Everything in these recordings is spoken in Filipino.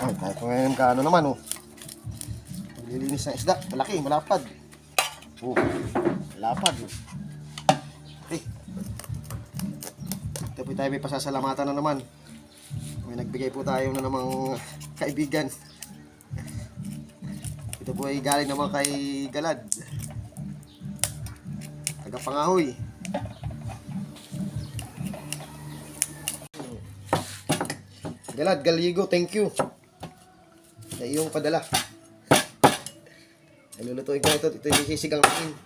Ay, kahit ngayon ka ano naman, oh. Maglilinis ng isda. Malaki, malapad. Oh, malapad. Okay. Ito po tayo may pasasalamatan na naman. May nagbigay po tayo na namang kaibigan. Ito po ay galing naman kay Galad. Taga-Pangahoy. Galad, Galigo, thank you sa iyong padala. Nilulutuin ko ito. Ito yung sisigang natin.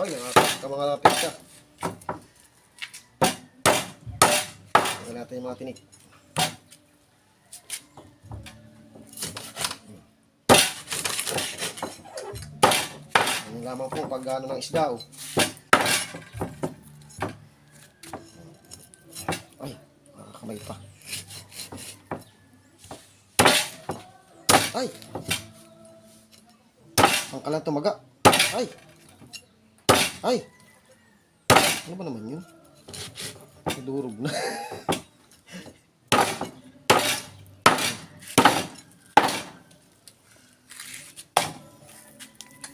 Ay, ka mga lapit ka. Tingnan natin yung mga tinik. Ano lamang po pag ano ng isda, oh. Ay, nakakamay pa. Ay! Ang kalang tumaga. Ay! Ay! Ano ba naman yun? Nadurog na.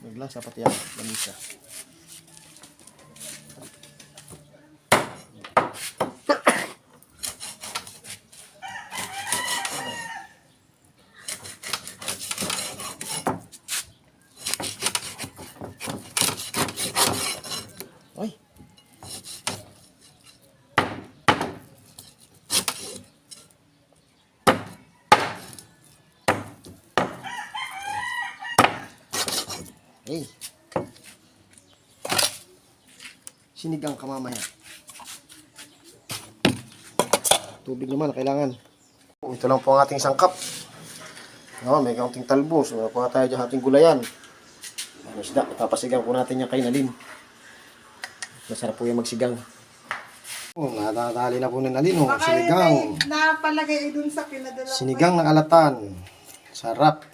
Naglasa pati yan. Lamisa. Ay. Hey. Sinigang ka mamaya. Tubig naman kailangan. Ito lang po ang ating sangkap. May kaunting talbos. Wala po tayo dyan ating gulayan. Isda. Papasigang po natin yung kainalin. Masarap po yung magsigang. Natatali na po ng alin. Sinigang. Napalagay dun sa pinadala. Sinigang ng alatan. Sarap.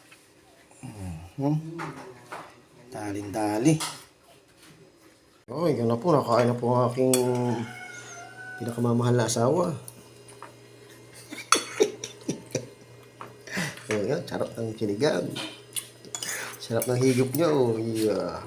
Dali. Oh, yun na po. Nakakain na po ang aking pinakamamahal na asawa. Sarap ng sinigang. Sarap ng higop niya. Oh, yeah.